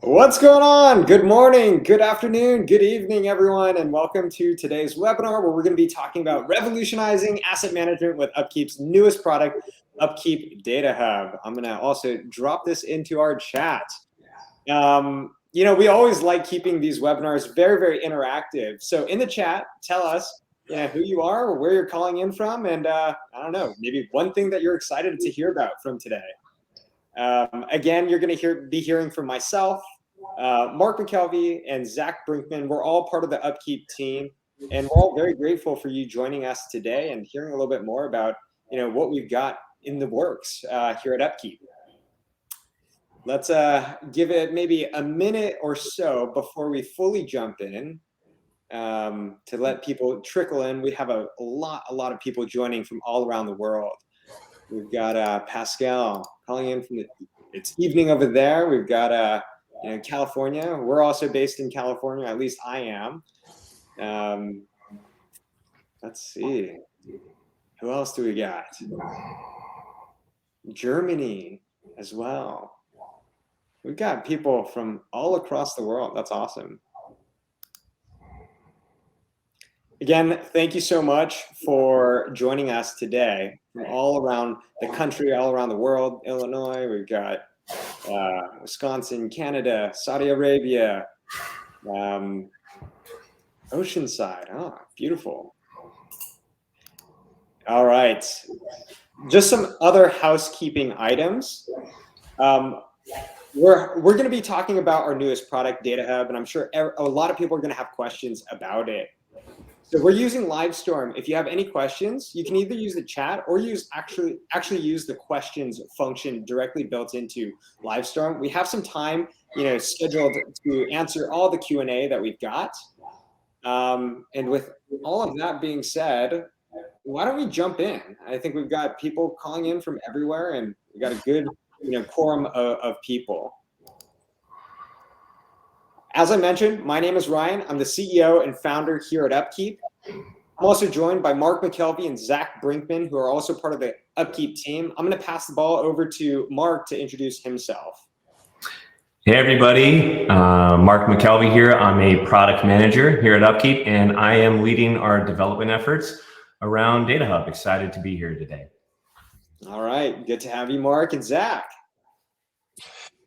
What's going on? Good morning, good afternoon, good evening, everyone, and welcome to today's webinar where we're going to be talking about revolutionizing asset management with Upkeep's newest product, Upkeep Datahub. I'm going to also drop this into our chat. We always like keeping these webinars very, very interactive. So in the chat, tell us, who you are, or where you're calling in from, and I don't know, maybe one thing that you're excited to hear about from today. Again, you're going to be hearing from myself, Mark McKelvey, and Zach Brinkman. We're all part of the Upkeep team, and we're all very grateful for you joining us today and hearing a little bit more about what we've got in the works here at Upkeep. Let's give it maybe a minute or so before we fully jump in to let people trickle in. We have a lot of people joining from all around the world. We've got Pascal calling in from it's evening over there. We've got California. We're also based in California. At least I am. Let's see. Who else do we got? Germany as well. We've got people from all across the world. That's awesome. Again, thank you so much for joining us today from all around the country, all around the world. Illinois, we've got Wisconsin, Canada, Saudi Arabia, Oceanside. Oh, beautiful. All right. Just some other housekeeping items. We're going to be talking about our newest product, Datahub, and I'm sure a lot of people are going to have questions about it. So we're using Livestorm. If you have any questions, you can either use the chat or actually use the questions function directly built into Livestorm. We have some time, scheduled to answer all the Q&A that we've got. And with all of that being said, why don't we jump in? I think we've got people calling in from everywhere, and we've got a good, quorum of people. As I mentioned, my name is Ryan. I'm the CEO and founder here at Upkeep. I'm also joined by Mark McKelvey and Zach Brinkman, who are also part of the Upkeep team. I'm going to pass the ball over to Mark to introduce himself. Hey everybody, Mark McKelvey here. I'm a product manager here at Upkeep, and I am leading our development efforts around Datahub. Excited to be here today. All right, good to have you, Mark and Zach.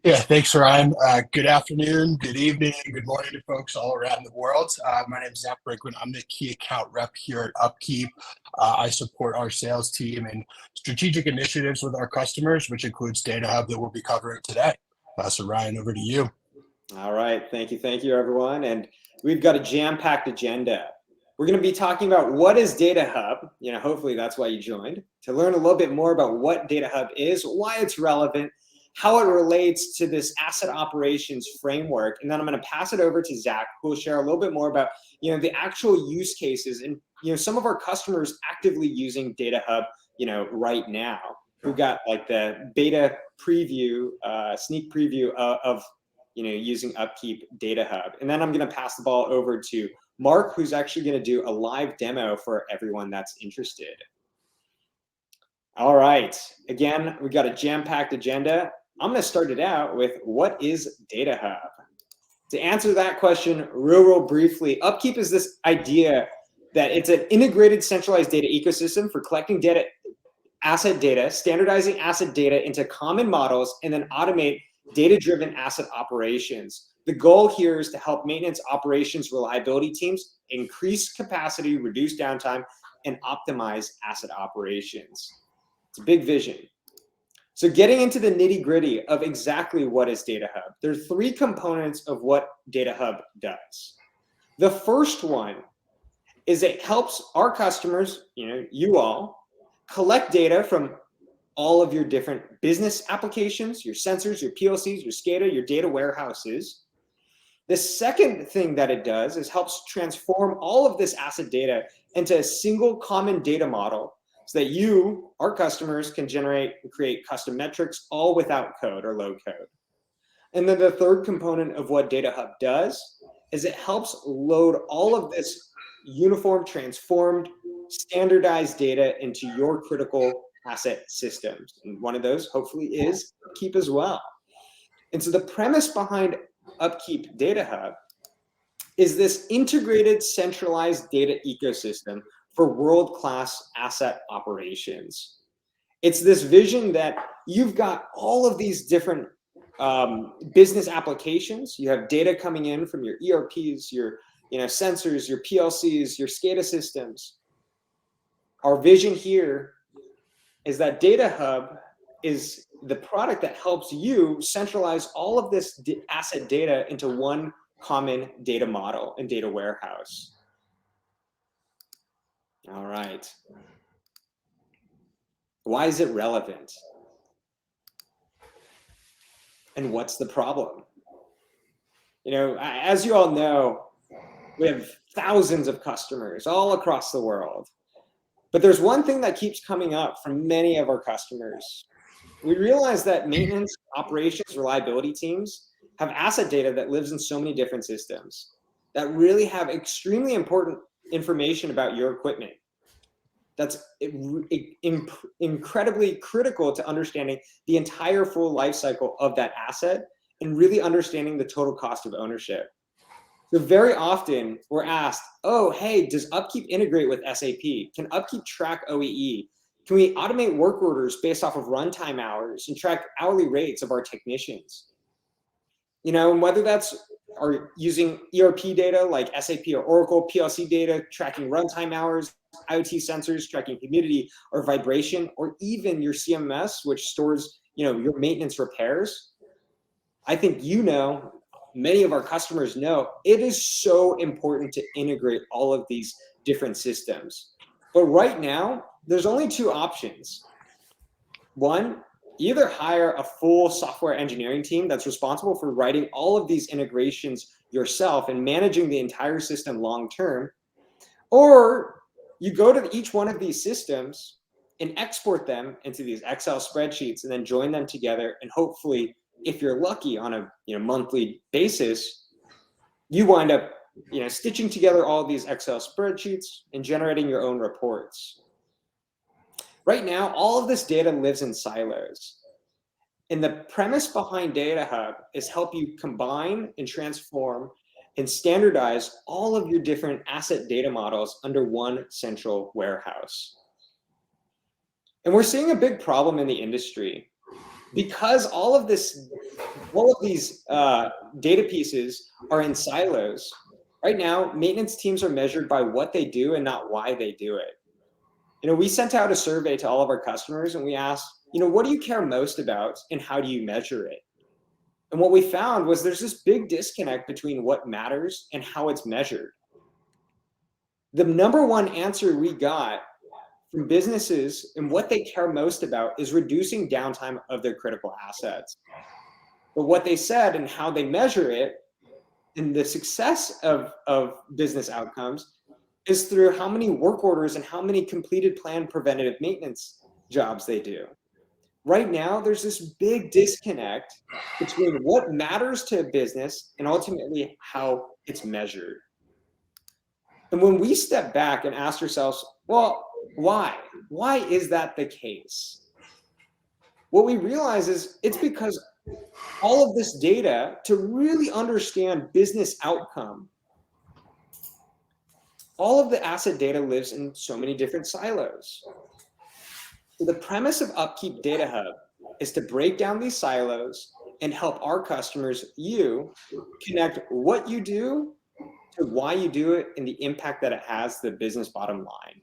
Yeah, thanks, Ryan. Good afternoon, good evening, good morning to folks all around the world. My name is Zach Brinkman. I'm the key account rep here at Upkeep. I support our sales team and strategic initiatives with our customers, which includes Datahub that we'll be covering today. So Ryan, over to you. All right, thank you, everyone. And we've got a jam-packed agenda. We're going to be talking about what is Datahub. Hopefully that's why you joined, to learn a little bit more about what Datahub is, why it's relevant, how it relates to this asset operations framework. And then I'm going to pass it over to Zach, who will share a little bit more about, the actual use cases and, some of our customers actively using Datahub, right now. We've got like the beta preview, sneak preview of using Upkeep Datahub. And then I'm going to pass the ball over to Mark, who's actually going to do a live demo for everyone that's interested. All right. Again, we've got a jam-packed agenda. I'm going to start it out with what is Datahub? To answer that question real briefly, Upkeep is this idea that it's an integrated centralized data ecosystem for collecting data, asset data, standardizing asset data into common models, and then automate data-driven asset operations. The goal here is to help maintenance operations reliability teams increase capacity, reduce downtime, and optimize asset operations. It's a big vision. So getting into the nitty-gritty of exactly what is Datahub, there are three components of what Datahub does. The first one is it helps our customers, you all, collect data from all of your different business applications, your sensors, your PLCs, your SCADA, your data warehouses. The second thing that it does is helps transform all of this asset data into a single common data model so that you, our customers, can generate and create custom metrics all without code or low code. And then the third component of what Datahub does is it helps load all of this uniform, transformed, standardized data into your critical asset systems. And one of those hopefully is Upkeep as well. And so the premise behind Upkeep Datahub is this integrated centralized data ecosystem for world-class asset operations. It's this vision that you've got all of these different business applications. You have data coming in from your ERPs, your sensors, your PLCs, your SCADA systems. Our vision here is that Datahub is the product that helps you centralize all of this asset data into one common data model and data warehouse. All right. Why is it relevant? And what's the problem? As you all know, we have thousands of customers all across the world. But there's one thing that keeps coming up from many of our customers. We realize that maintenance, operations, reliability teams have asset data that lives in so many different systems that really have extremely important information about your equipment. That's incredibly critical to understanding the entire full life cycle of that asset and really understanding the total cost of ownership. So very often we're asked, oh, hey, does Upkeep integrate with SAP? Can Upkeep track OEE? Can we automate work orders based off of runtime hours and track hourly rates of our technicians? And whether that's using ERP data like SAP or Oracle, PLC data, tracking runtime hours, IoT sensors, tracking humidity or vibration, or even your CMS, which stores, your maintenance repairs. I think many of our customers know it is so important to integrate all of these different systems. But right now, there's only two options. One, either hire a full software engineering team that's responsible for writing all of these integrations yourself and managing the entire system long-term, or you go to each one of these systems and export them into these Excel spreadsheets and then join them together, and hopefully, if you're lucky, on a monthly basis, you wind up stitching together all of these Excel spreadsheets and generating your own reports. Right now, all of this data lives in silos. And the premise behind Datahub is help you combine and transform and standardize all of your different asset data models under one central warehouse. And we're seeing a big problem in the industry. Because all of these data pieces are in silos, right now, maintenance teams are measured by what they do and not why they do it. We sent out a survey to all of our customers and we asked, what do you care most about and how do you measure it? And what we found was there's this big disconnect between what matters and how it's measured. The number one answer we got from businesses and what they care most about is reducing downtime of their critical assets. But what they said and how they measure it and the success of business outcomes is through how many work orders and how many completed planned preventative maintenance jobs they do. Right now, there's this big disconnect between what matters to a business and ultimately how it's measured. And when we step back and ask ourselves, well, why? Why is that the case? What we realize is it's because all of this data, to really understand business outcome, all of the asset data lives in so many different silos. So the premise of Upkeep Datahub is to break down these silos and help our customers, connect what you do to why you do it and the impact that it has to the business bottom line.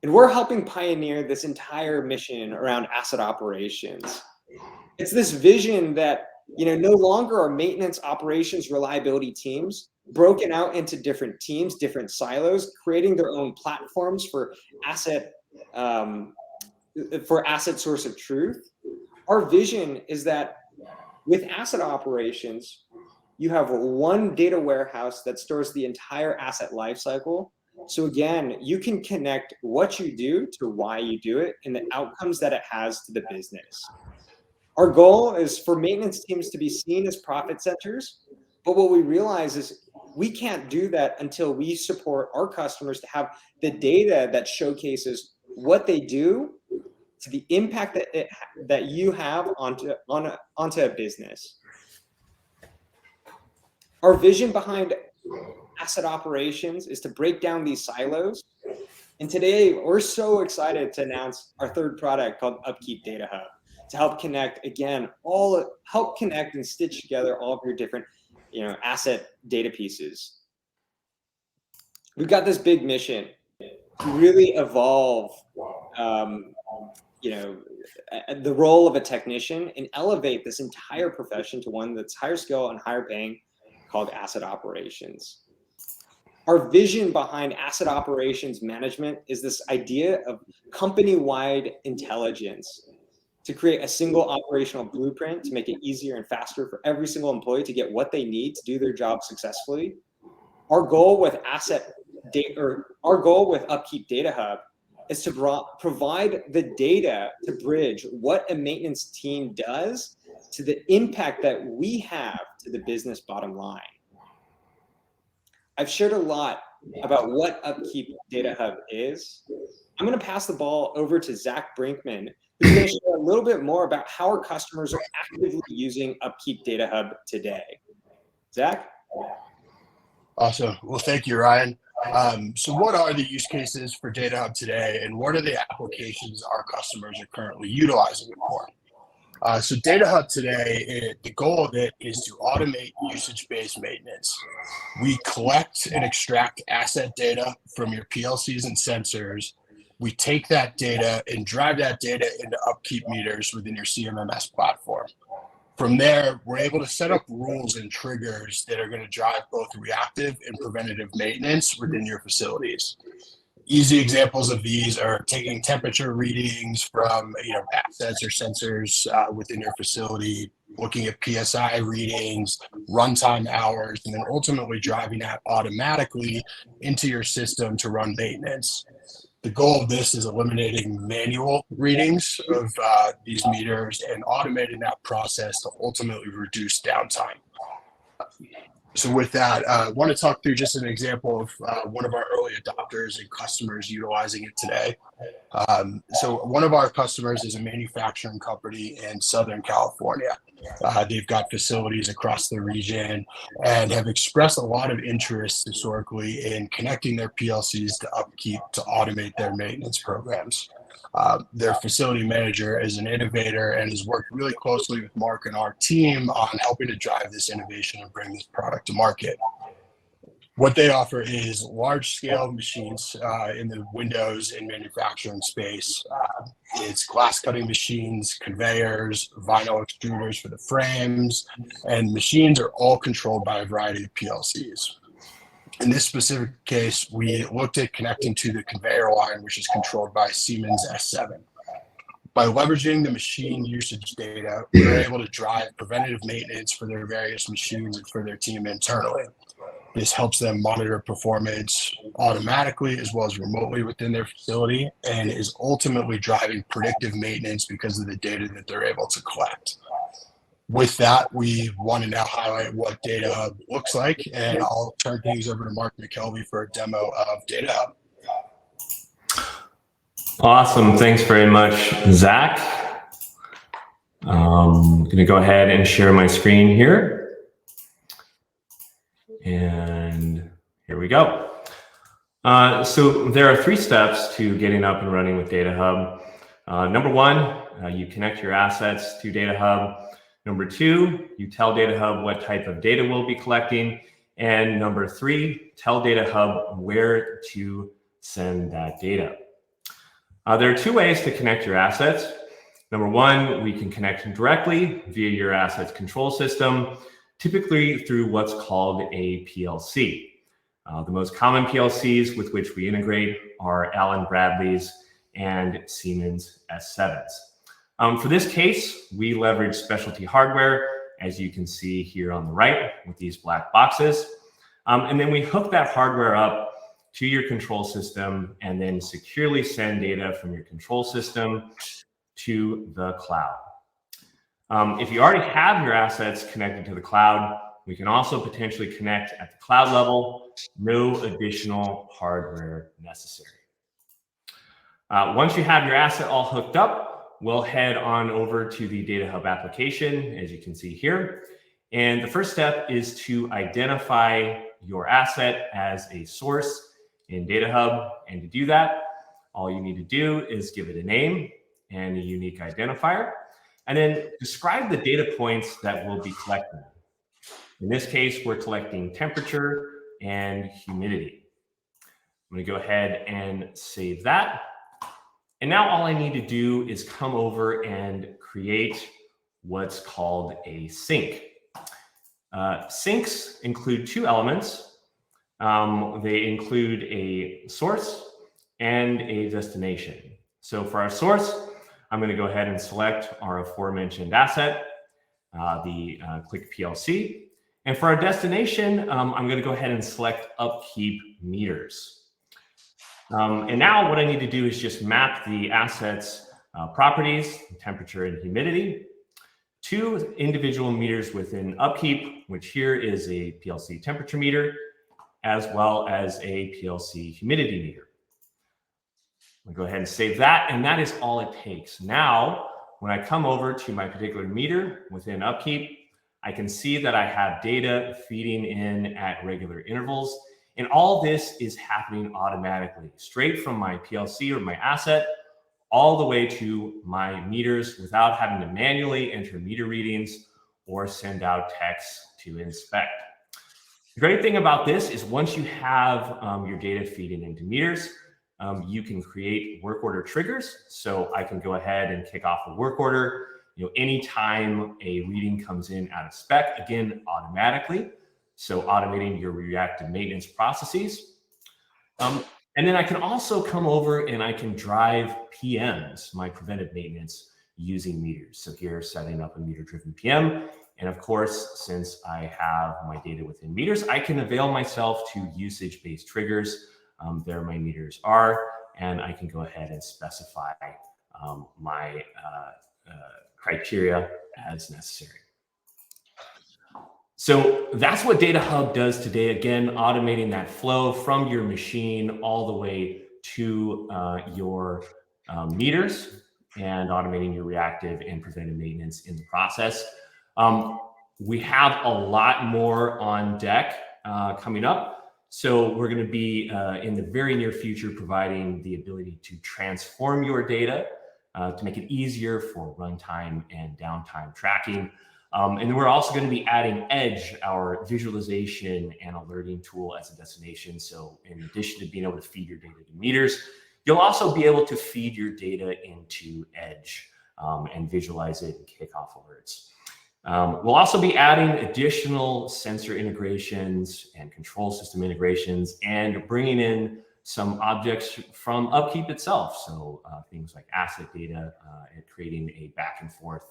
And we're helping pioneer this entire mission around asset operations. It's this vision that no longer are maintenance, operations, reliability teams broken out into different teams, different silos, creating their own platforms for asset source of truth. Our vision is that with asset operations, you have one data warehouse that stores the entire asset lifecycle. So again, you can connect what you do to why you do it and the outcomes that it has to the business. Our goal is for maintenance teams to be seen as profit centers, but what we realize is we can't do that until we support our customers to have the data that showcases what they do to the impact that you have onto a business. Our vision behind asset operations is to break down these silos. And today we're so excited to announce our third product called Upkeep Datahub to help connect, again, help connect and stitch together all of your different, asset data pieces. We've got this big mission to really evolve, the role of a technician and elevate this entire profession to one that's higher skill and higher paying, called asset operations. Our vision behind asset operations management is this idea of company-wide intelligence to create a single operational blueprint to make it easier and faster for every single employee to get what they need to do their job successfully. Our goal with Upkeep Datahub is to provide the data to bridge what a maintenance team does to the impact that we have to the business bottom line. I've shared a lot about what Upkeep Datahub is. I'm going to pass the ball over to Zach Brinkman, who's going to share a little bit more about how our customers are actively using Upkeep Datahub today. Zach? Awesome. Well, thank you, Ryan. So what are the use cases for Datahub today, and what are the applications our customers are currently utilizing it for? So Datahub today, the goal of it is to automate usage-based maintenance. We collect and extract asset data from your PLCs and sensors. We take that data and drive that data into upkeep meters within your CMMS platform. From there, we're able to set up rules and triggers that are going to drive both reactive and preventative maintenance within your facilities. Easy examples of these are taking temperature readings from assets or sensors within your facility, looking at PSI readings, runtime hours, and then ultimately driving that automatically into your system to run maintenance. The goal of this is eliminating manual readings of these meters and automating that process to ultimately reduce downtime. So with that, I want to talk through just an example of one of our early adopters and customers utilizing it today. So one of our customers is a manufacturing company in Southern California. They've got facilities across the region and have expressed a lot of interest historically in connecting their PLCs to Upkeep to automate their maintenance programs. Their facility manager is an innovator and has worked really closely with Mark and our team on helping to drive this innovation and bring this product to market. What they offer is large-scale machines in the windows and manufacturing space. It's glass-cutting machines, conveyors, vinyl extruders for the frames, and machines are all controlled by a variety of PLCs. In this specific case, we looked at connecting to the conveyor line, which is controlled by Siemens S7. By leveraging the machine usage data, we were able to drive preventative maintenance for their various machines and for their team internally. This helps them monitor performance automatically as well as remotely within their facility and is ultimately driving predictive maintenance because of the data that they're able to collect. With that, we want to now highlight what Datahub looks like, and I'll turn things over to Mark McKelvey for a demo of Datahub. Awesome. Thanks very much, Zach. I'm going to go ahead and share my screen here. And here we go. So there are 3 steps to getting up and running with Datahub. Number 1, you connect your assets to Datahub. Number 2, you tell Datahub what type of data we'll be collecting. And number 3, tell Datahub where to send that data. There are 2 ways to connect your assets. Number 1, we can connect them directly via your assets control system, typically through what's called a PLC. The most common PLCs with which we integrate are Allen Bradley's and Siemens S7s. For this case, we leverage specialty hardware, as you can see here on the right with these black boxes. And then we hook that hardware up to your control system and then securely send data from your control system to the cloud. If you already have your assets connected to the cloud, we can also potentially connect at the cloud level, no additional hardware necessary. Once you have your asset all hooked up, we'll head on over to the Datahub application, as you can see here. And the first step is to identify your asset as a source in Datahub. And to do that, all you need to do is give it a name and a unique identifier, and then describe the data points that we'll be collecting. In this case, we're collecting temperature and humidity. I'm going to go ahead and save that. And now all I need to do is come over and create what's called a sink. Sinks include two elements. They include a source and a destination. So for our source, I'm going to go ahead and select our aforementioned asset, the Click PLC. And for our destination, I'm going to go ahead and select Upkeep meters. And now what I need to do is just map the asset's properties, temperature and humidity, to individual meters within Upkeep, which here is a PLC temperature meter, as well as a PLC humidity meter. I'll go ahead and save that, and that is all it takes. Now, when I come over to my particular meter within Upkeep, I can see that I have data feeding in at regular intervals, and all this is happening automatically, straight from my PLC or my asset, all the way to my meters without having to manually enter meter readings or send out texts to inspect. The great thing about this is once you have your data feeding into meters, you can create work order triggers. So I can go ahead and kick off a work order, anytime a reading comes in out of spec, again, automatically. So automating your reactive maintenance processes. And then I can also come over and I can drive PMs, my preventive maintenance, using meters. So here, setting up a meter-driven PM. And of course, since I have my data within meters, I can avail myself to usage-based triggers. There my meters are, and I can go ahead and specify my criteria as necessary. So that's what Datahub does today. Again, automating that flow from your machine all the way to your meters and automating your reactive and preventive maintenance in the process. We have a lot more on deck coming up. So we're going to be in the very near future providing the ability to transform your data to make it easier for runtime and downtime tracking. And then we're also going to be adding Edge, our visualization and alerting tool, as a destination. So in addition to being able to feed your data to meters, you'll also be able to feed your data into Edge and visualize it and kick off alerts. We'll also be adding additional sensor integrations and control system integrations and bringing in some objects from Upkeep itself. So things like asset data and creating a back and forth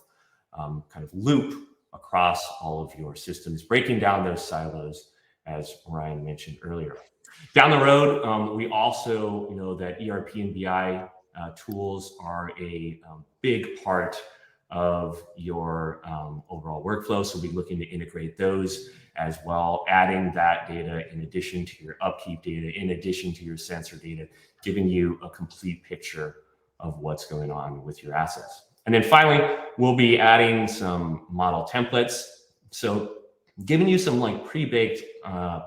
kind of loop across all of your systems, breaking down those silos, as Ryan mentioned earlier. Down the road, we also know that ERP and BI tools are a big part of your overall workflow. So we'll be looking to integrate those as well, adding that data in addition to your Upkeep data, in addition to your sensor data, giving you a complete picture of what's going on with your assets. And then finally, we'll be adding some model templates. So giving you some like pre-baked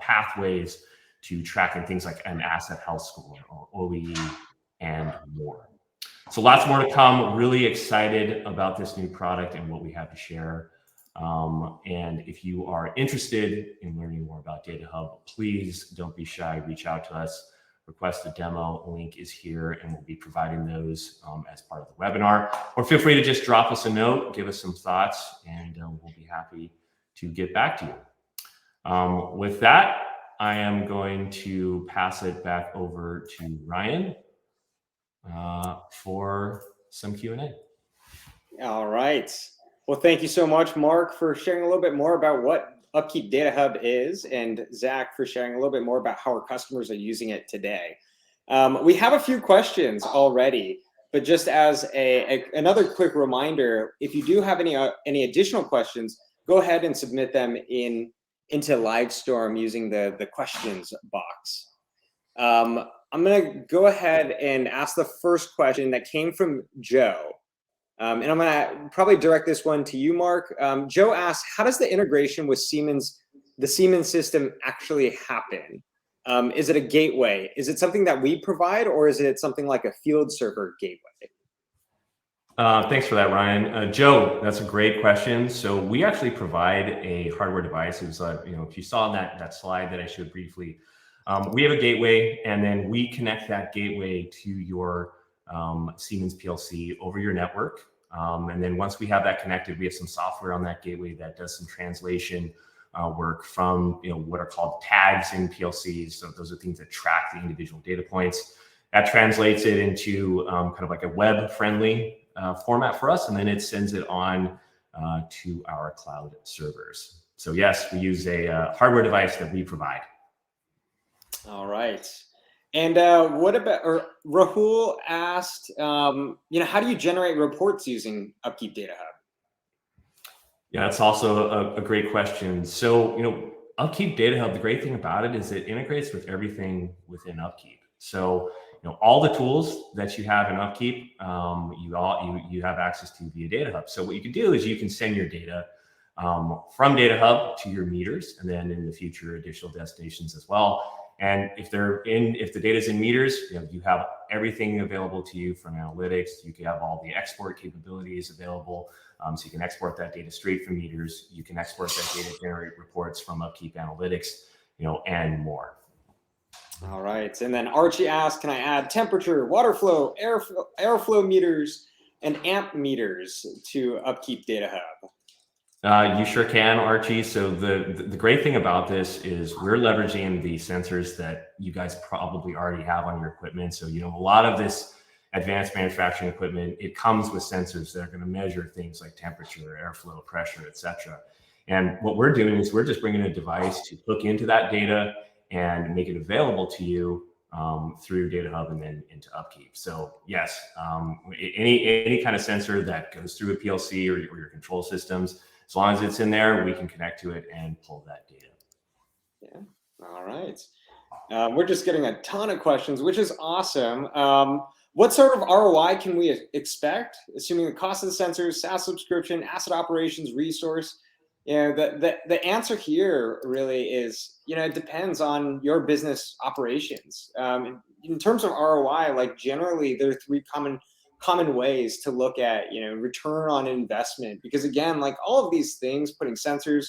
pathways to tracking things like an asset health score or OEE and more. So lots more to come. Really excited about this new product and what we have to share. And if you are interested in learning more about Datahub, please don't be shy. Reach out to us. Request a demo. Link is here, and we'll be providing those as part of the webinar. Or feel free to just drop us a note, give us some thoughts, and we'll be happy to get back to you. With that, I am going to pass it back over to Ryan for some Q&A. All right. Well, thank you so much, Mark, for sharing a little bit more about what Upkeep Datahub is, and Zach for sharing a little bit more about how our customers are using it today. We have a few questions already, but just as another quick reminder, if you do have any additional questions, go ahead and submit them into Livestorm using the questions box. I'm going to go ahead and ask the first question that came from Joe. And I'm gonna probably direct this one to you, Mark. Joe asked, how does the integration with the Siemens system actually happen? Is it a gateway? Is it something that we provide, or is it something like a field server gateway? Thanks for that, Ryan. Joe, that's a great question. So we actually provide a hardware device. It was, if you saw that slide that I showed briefly, we have a gateway, and then we connect that gateway to your Siemens PLC over your network. And then once we have that connected, we have some software on that gateway that does some translation work from what are called tags in PLCs. So those are things that track the individual data points. That translates it into kind of like a web-friendly format for us, and then it sends it on to our cloud servers. So yes, we use a hardware device that we provide. All right. And what about, or Rahul asked, how do you generate reports using Upkeep Datahub? Yeah, that's also a great question. So, Upkeep Datahub, the great thing about it is it integrates with everything within Upkeep. So, all the tools that you have in Upkeep, you have access to via Datahub. So what you can do is you can send your data from Datahub to your meters, and then in the future, additional destinations as well. And if the data is in meters, you have everything available to you from analytics. You can have all the export capabilities available. So you can export that data straight from meters. You can export that data, generate reports from Upkeep Analytics, and more. All right. And then Archie asked, can I add temperature, water flow, airflow meters, and amp meters to Upkeep Datahub? You sure can, Archie. So the great thing about this is we're leveraging the sensors that you guys probably already have on your equipment. So, a lot of this advanced manufacturing equipment, it comes with sensors that are going to measure things like temperature, airflow, pressure, et cetera. And what we're doing is we're just bringing a device to hook into that data and make it available to you through Datahub and then into Upkeep. So yes, any kind of sensor that goes through a PLC or your control systems, as long as it's in there, we can connect to it and pull that data. Yeah. All right. We're just getting a ton of questions, which is awesome. What sort of ROI can we expect, assuming the cost of the sensors, SaaS subscription, asset operations, resource? The answer here really is, it depends on your business operations. In terms of ROI, like generally there are three common ways to look at, return on investment, because again, like all of these things, putting sensors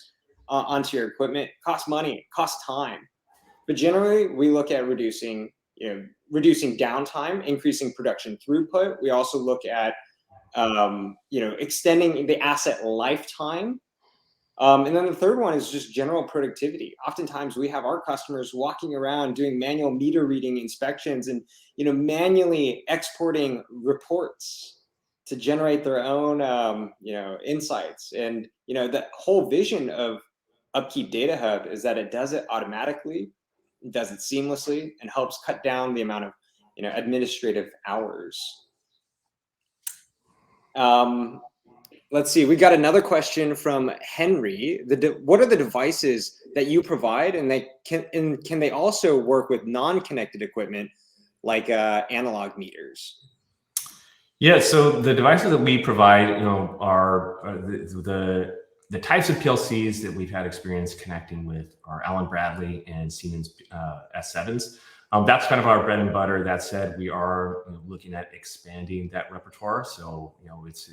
onto your equipment costs money, costs time. But generally we look at reducing downtime, increasing production throughput. We also look at, extending the asset lifetime. And then the third one is just general productivity. Oftentimes we have our customers walking around doing manual meter reading inspections and, manually exporting reports to generate their own, insights. And, the whole vision of Upkeep Datahub is that it does it automatically, it does it seamlessly, and helps cut down the amount of, administrative hours. Let's see, we got another question from Henry. What are the devices that you provide, and can they also work with non-connected equipment like analog meters? Yeah, so the devices that we provide, are the types of PLCs that we've had experience connecting with are Allen Bradley and Siemens S7s. That's kind of our bread and butter. That said, we are looking at expanding that repertoire. So it's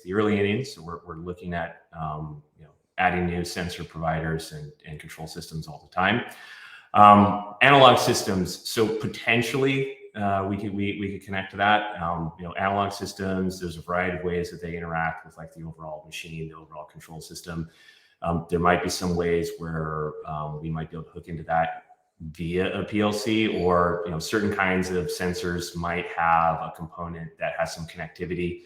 the early innings. So we're looking at adding new sensor providers and control systems all the time. Analog systems. So potentially we could connect to that. Analog systems. There's a variety of ways that they interact with like the overall machine, the overall control system. There might be some ways where we might be able to hook into that via a PLC, or certain kinds of sensors might have a component that has some connectivity,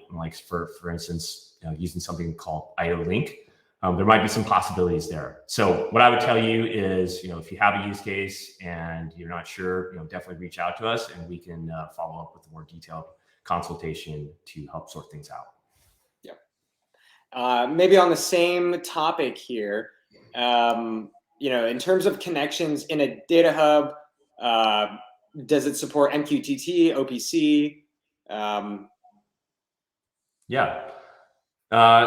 like for instance, using something called IO Link. There might be some possibilities there. So what I would tell you is, if you have a use case and you're not sure, definitely reach out to us and we can follow up with a more detailed consultation to help sort things out. Yeah. Maybe on the same topic here, in terms of connections in a data hub, does it support MQTT, OPC? Yeah.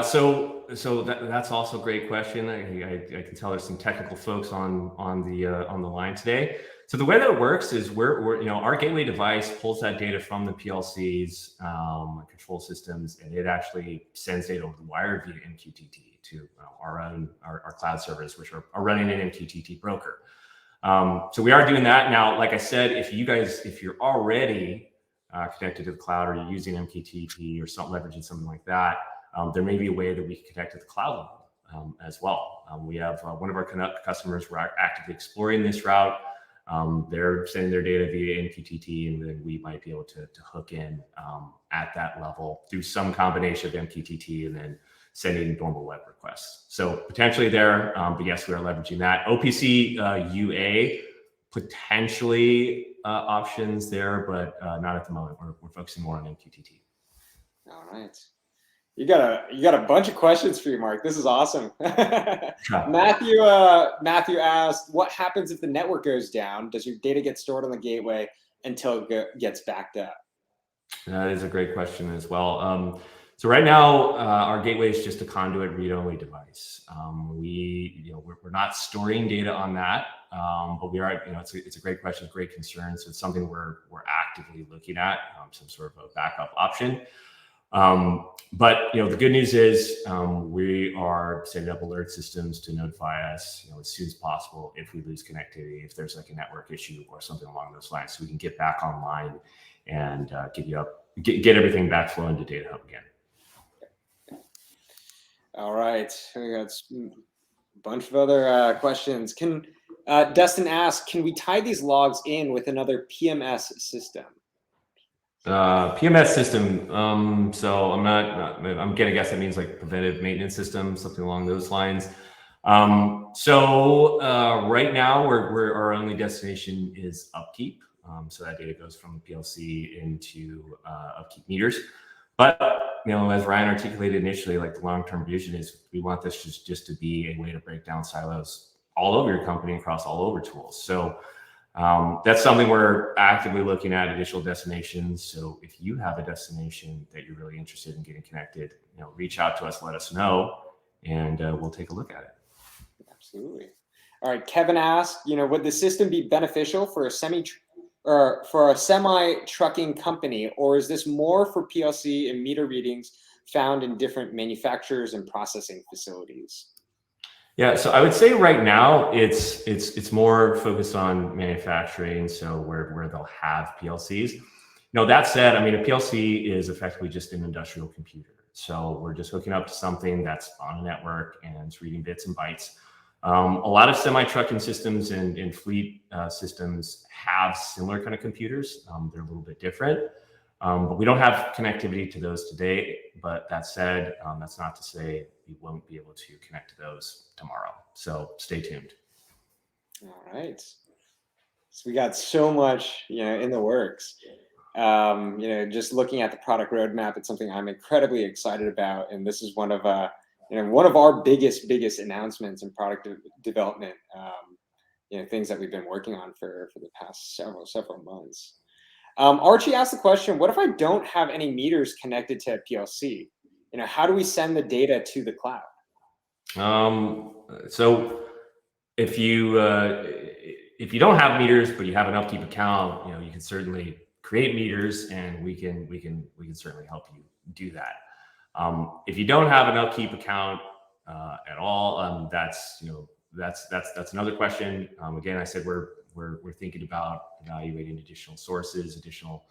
So that's also a great question. I can tell there's some technical folks on the line today. So the way that it works is we're our gateway device pulls that data from the PLCs, control systems, and it actually sends data over the wire via MQTT to our cloud servers, which are running an MQTT broker. So we are doing that now. Like I said, if you're already connected to the cloud, or you're using MQTT or leveraging something like that, there may be a way that we can connect to the cloud level as well. We have one of our customers, we're actively exploring this route. They're sending their data via MQTT, and then we might be able to hook in at that level through some combination of MQTT and then sending normal web requests. So potentially there, but yes, we are leveraging that. OPC UA, potentially options there, but not at the moment. We're focusing more on MQTT. All right. You got a bunch of questions for you, Mark. This is awesome. Matthew asked, what happens if the network goes down? Does your data get stored on the gateway until it gets backed up? That is a great question as well. So right now, our gateway is just a conduit read-only device. We're not storing data on that, but we are. It's a great question, great concern. So it's something we're actively looking at, some sort of a backup option. But the good news is we are setting up alert systems to notify us as soon as possible if we lose connectivity, if there's like a network issue or something along those lines, so we can get back online and get everything back flowing to Datahub again. All right, we got a bunch of other questions. Dustin asks, can we tie these logs in with another PMS system? PMS system. So I'm gonna guess that means like preventive maintenance system, something along those lines. So right now, our only destination is Upkeep. So that data goes from the PLC into Upkeep meters. But as Ryan articulated initially, like the long-term vision is we want this just to be a way to break down silos all over your company across all over tools. So that's something we're actively looking at, additional destinations. So if you have a destination that you're really interested in getting connected, reach out to us, let us know, and we'll take a look at it. Absolutely. All right. Kevin asked, would the system be beneficial for a semi-trucking company, or is this more for PLC and meter readings found in different manufacturers and processing facilities? Yeah, so I would say right now it's more focused on manufacturing, so where they'll have PLCs. That said, a PLC is effectively just an industrial computer. So we're just hooking up to something that's on a network and it's reading bits and bytes. A lot of semi-trucking systems and fleet systems have similar kind of computers. They're a little bit different, but we don't have connectivity to those today. But that said, that's not to say we won't be able to connect to those tomorrow. So stay tuned. All right. So we got so much, in the works. Just looking at the product roadmap, it's something I'm incredibly excited about, and this is one of our biggest announcements in product development. Things that we've been working on for the past several months. Archie asked the question, what if I don't have any meters connected to a PLC? How do we send the data to the cloud? So if you don't have meters, but you have an Upkeep account, you can certainly create meters, and we can certainly help you do that. If you don't have an Upkeep account at all, that's another question. Again, I said we're thinking about evaluating additional sources, additional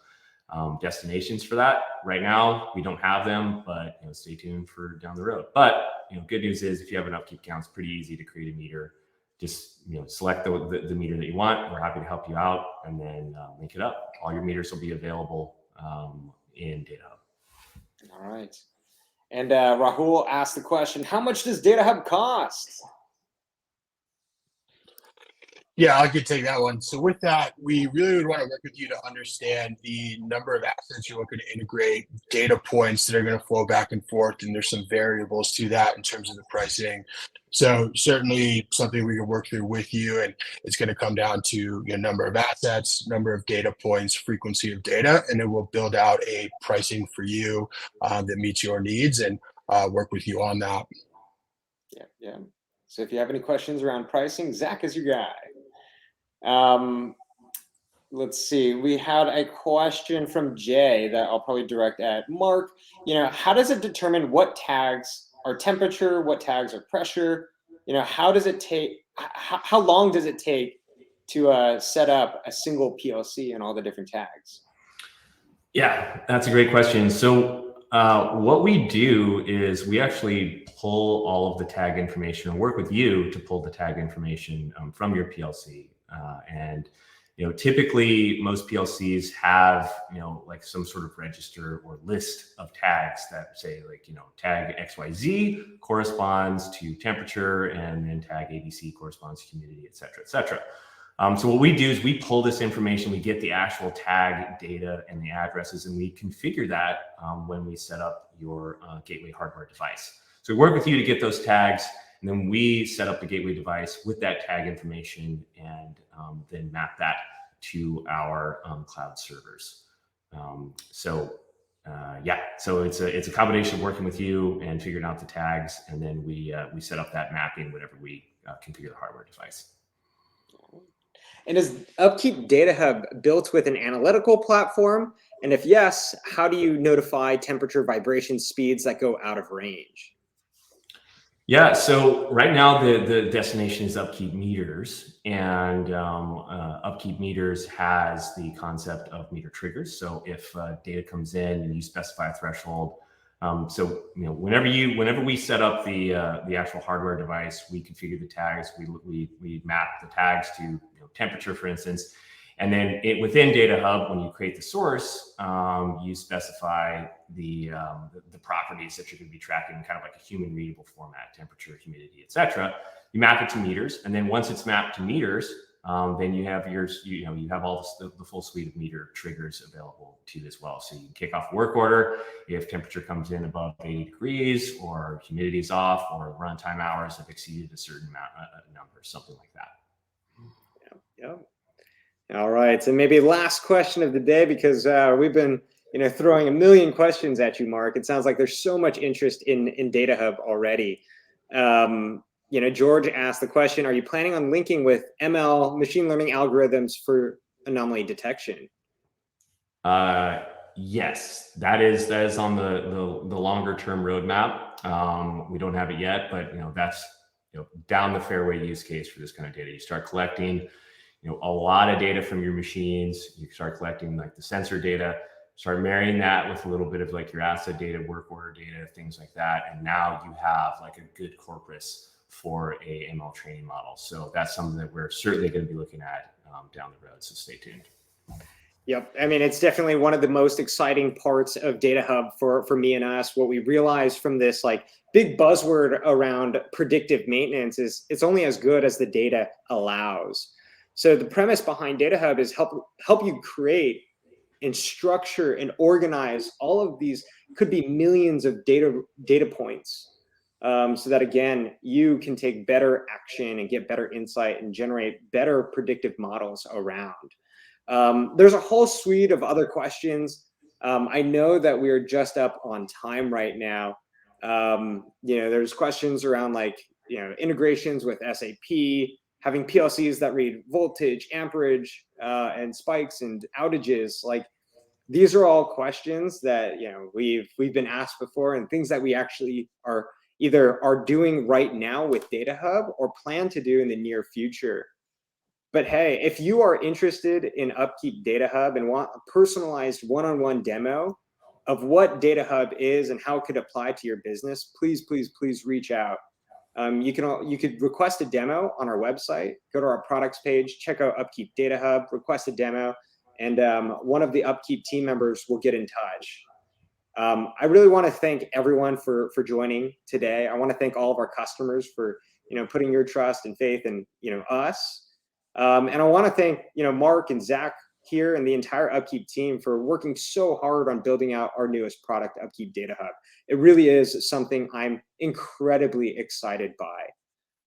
destinations for that. Right now, we don't have them, but stay tuned for down the road. But good news is if you have an Upkeep account, it's pretty easy to create a meter. Just select the meter that you want. We're happy to help you out, and then link it up. All your meters will be available in Datahub. All right. And Rahul asked the question, how much does Datahub cost? Yeah, I could take that one. So with that, we really would want to work with you to understand the number of assets you're looking to integrate, data points that are going to flow back and forth, and there's some variables to that in terms of the pricing. So certainly something we can work through with you, and it's going to come down to number of assets, number of data points, frequency of data, and it will build out a pricing for you that meets your needs and work with you on that. Yeah, yeah. So if you have any questions around pricing, Zach is your guy. Let's see. We had a question from Jay that I'll probably direct at Mark. How does it determine what tags are temperature, what tags are pressure? How does it take? How long does it take to set up a single PLC and all the different tags? Yeah, that's a great question. So what we do is we actually pull all of the tag information and work with you to pull the tag information from your PLC. And typically most PLCs have like some sort of register or list of tags that say like tag XYZ corresponds to temperature, and then tag ABC corresponds to humidity, et cetera, et cetera. So what we do is we pull this information, we get the actual tag data and the addresses, and we configure that when we set up your gateway hardware device. So we work with you to get those tags, and then we set up the gateway device with that tag information, and then map that to our cloud servers. So it's a combination of working with you and figuring out the tags, and then we set up that mapping whenever we configure the hardware device. And is Upkeep Datahub built with an analytical platform? And if yes, how do you notify temperature vibration speeds that go out of range? Yeah, so right now the destination is Upkeep Meters, and Upkeep Meters has the concept of meter triggers. So if data comes in and you specify a threshold, whenever we set up the actual hardware device, we configure the tags. We map the tags to temperature, for instance, and then within Datahub, when you create the source, you specify the properties that you're going to be tracking, kind of like a human readable format: temperature, humidity, et cetera. You map it to meters, and then once it's mapped to meters, then you have you have all the full suite of meter triggers available to you as well. So you can kick off a work order if temperature comes in above 80 degrees, or humidity is off, or runtime hours have exceeded a certain number, something like that. Yeah. All right. So maybe last question of the day, because we've been throwing a million questions at you, Mark. It sounds like there's so much interest in Datahub already. George asked the question: are you planning on linking with ML, machine learning algorithms, for anomaly detection? Yes, that is on the longer term roadmap. We don't have it yet, but that's down the fairway use case for this kind of data. You start collecting a lot of data from your machines. You start collecting like the sensor data, start marrying that with a little bit of like your asset data, work order data, things like that. And now you have like a good corpus for a ML training model. So that's something that we're certainly going to be looking at down the road. So stay tuned. Yep. I mean, it's definitely one of the most exciting parts of Datahub for me and us. What we realized from this like big buzzword around predictive maintenance is it's only as good as the data allows. So the premise behind Datahub is help you create and structure and organize all of these, could be millions of data points, so that again you can take better action and get better insight and generate better predictive models around. There's a whole suite of other questions. I know that we are just up on time right now. There's questions around like integrations with SAP, having PLCs that read voltage, amperage, and spikes and outages. Like these are all questions that we've been asked before, and things that we actually are doing right now with Datahub or plan to do in the near future. But hey, if you are interested in Upkeep Datahub and want a personalized one-on-one demo of what Datahub is and how it could apply to your business, please reach out. You could request a demo on our website. Go to our products page, check out Upkeep Datahub, request a demo, and one of the Upkeep team members will get in touch. I really want to thank everyone for joining today. I want to thank all of our customers for putting your trust and faith in us. And I want to thank, Mark and Zach here and the entire Upkeep team for working so hard on building out our newest product, Upkeep Data Hub. It really is something I'm incredibly excited by.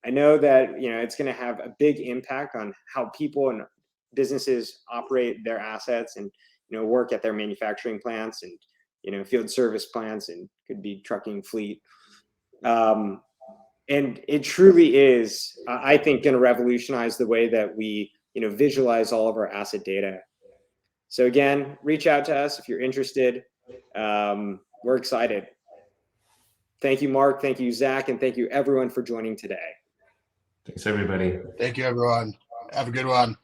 I know that, it's going to have a big impact on how people and businesses operate their assets and, work at their manufacturing plants and, field service plants, and could be trucking fleet. And it truly is, I think, going to revolutionize the way that we, visualize all of our asset data. So again, reach out to us if you're interested. We're excited. Thank you, Mark. Thank you, Zach. And thank you, everyone, for joining today. Thanks, everybody. Thank you, everyone. Have a good one.